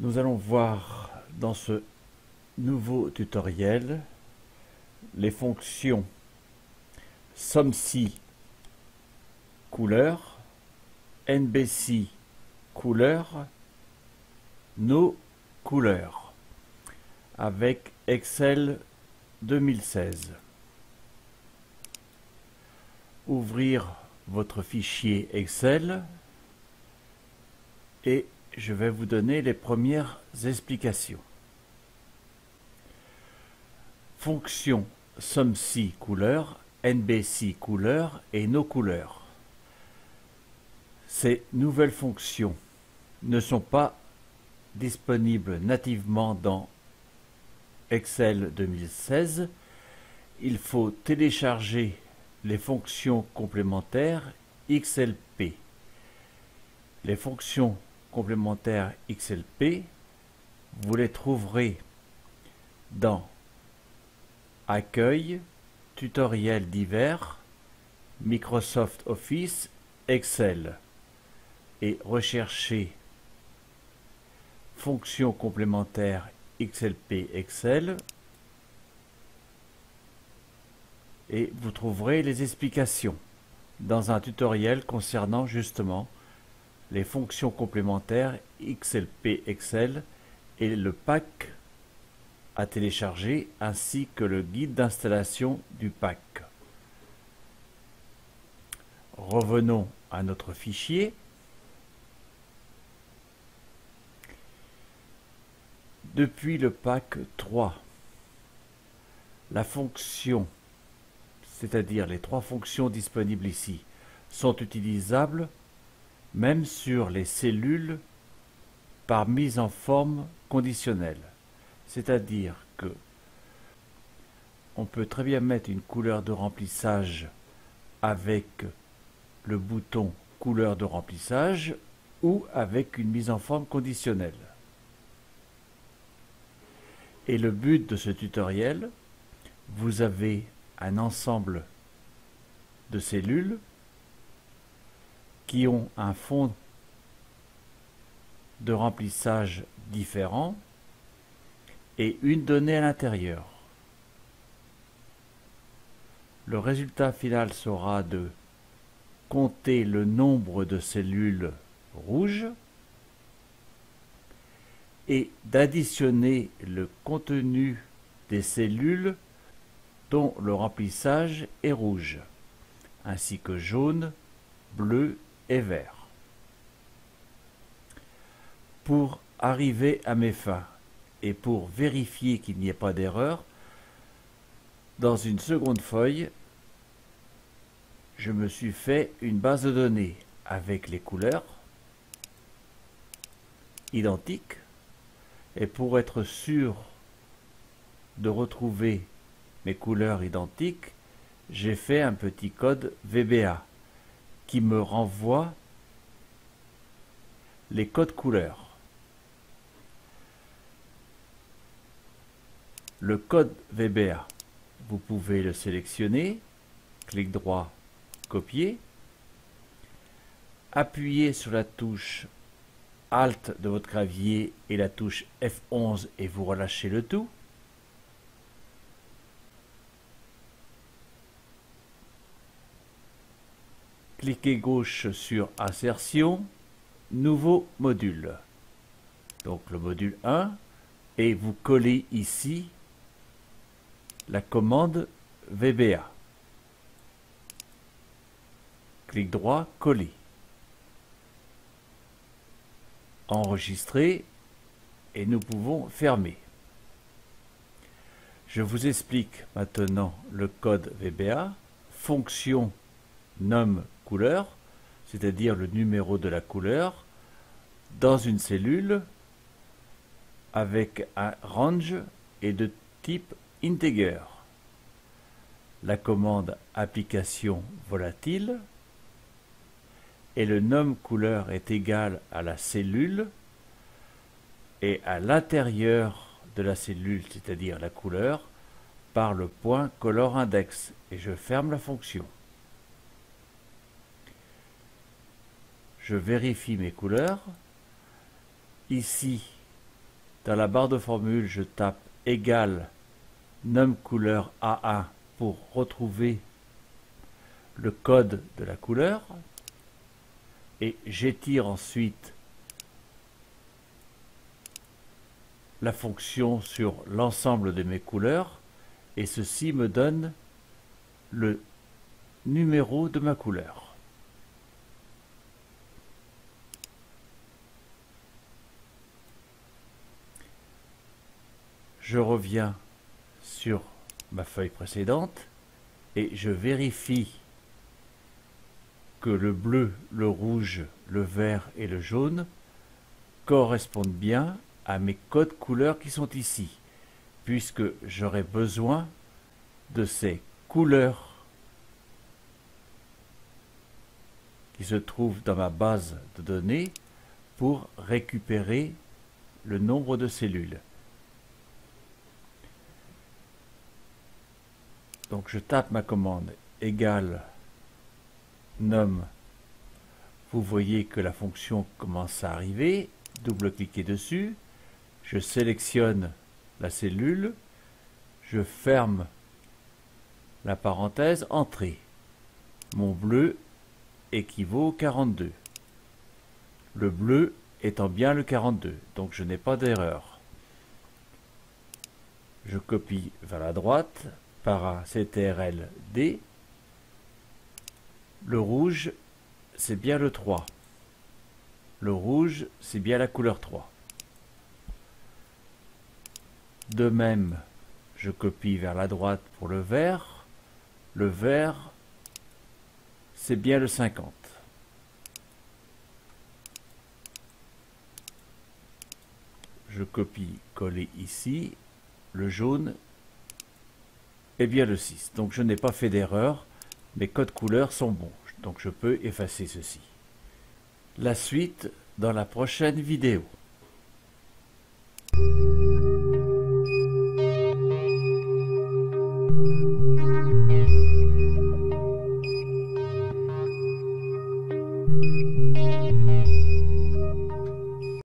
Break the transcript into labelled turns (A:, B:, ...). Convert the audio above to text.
A: Nous allons voir dans ce nouveau tutoriel les fonctions SOMSI couleur, NBC couleur, nos couleurs avec Excel 2016. Ouvrir votre fichier Excel et je vais vous donner les premières explications. Fonction SOMSI couleur, NBC couleur et nos couleurs. Ces nouvelles fonctions ne sont pas disponibles nativement dans Excel 2016. Il faut télécharger les fonctions complémentaires XLP. Les fonctions complémentaires XLP, vous les trouverez dans Accueil, Tutoriels divers, Microsoft Office, Excel et recherchez Fonctions complémentaires XLP Excel et vous trouverez les explications dans un tutoriel concernant justement les fonctions complémentaires XLP Excel et le pack à télécharger ainsi que le guide d'installation du pack. Revenons à notre fichier. Depuis le pack 3, la fonction, c'est-à-dire les trois fonctions disponibles ici, sont utilisables même sur les cellules par mise en forme conditionnelle. C'est-à-dire que on peut très bien mettre une couleur de remplissage avec le bouton couleur de remplissage ou avec une mise en forme conditionnelle. Et le but de ce tutoriel, vous avez un ensemble de cellules qui ont un fond de remplissage différent et une donnée à l'intérieur. Le résultat final sera de compter le nombre de cellules rouges et d'additionner le contenu des cellules dont le remplissage est rouge, ainsi que jaune, bleu et vert. Pour arriver à mes fins et pour vérifier qu'il n'y ait pas d'erreur, dans une seconde feuille, je me suis fait une base de données avec les couleurs identiques. Et pour être sûr de retrouver mes couleurs identiques, j'ai fait un petit code VBA qui me renvoie les codes couleurs. Le code VBA, vous pouvez le sélectionner, clic droit, copier, appuyez sur la touche Alt de votre clavier et la touche F11 et vous relâchez le tout. Cliquez gauche sur Insertion, Nouveau module. Donc le module 1 et vous collez ici la commande VBA. Clic droit, coller. Enregistrer et nous pouvons fermer. Je vous explique maintenant le code VBA. Fonction nomme couleur, c'est-à-dire le numéro de la couleur, dans une cellule avec un range et de type integer. La commande application volatile et le nom couleur est égal à la cellule et à l'intérieur de la cellule, c'est-à-dire la couleur, par le point color index et je ferme la fonction. Je vérifie mes couleurs. Ici, Dans la barre de formule, je tape égal num couleur A1 pour retrouver le code de la couleur et j'étire ensuite la fonction sur l'ensemble de mes couleurs et ceci me donne le numéro de ma couleur. Je reviens sur ma feuille précédente et je vérifie que le bleu, le rouge, le vert et le jaune correspondent bien à mes codes couleurs qui sont ici, puisque j'aurai besoin de ces couleurs qui se trouvent dans ma base de données pour récupérer le nombre de cellules. Donc je tape ma commande égale num. Vous voyez que la fonction commence à arriver. Double-cliquez dessus. Je sélectionne la cellule. Je ferme la parenthèse entrée. Mon bleu équivaut au 42. Le bleu étant bien le 42, donc je n'ai pas d'erreur. Je copie vers la droite. Para CTRL D. Le rouge, c'est bien le 3. Le rouge, c'est bien la couleur 3. De même, je copie vers la droite pour le vert. Le vert, c'est bien le 50. Je copie, coller ici. Le jaune, et bien le 6. Donc je n'ai pas fait d'erreur, mes codes couleurs sont bons, donc je peux effacer ceci. La suite dans la prochaine vidéo.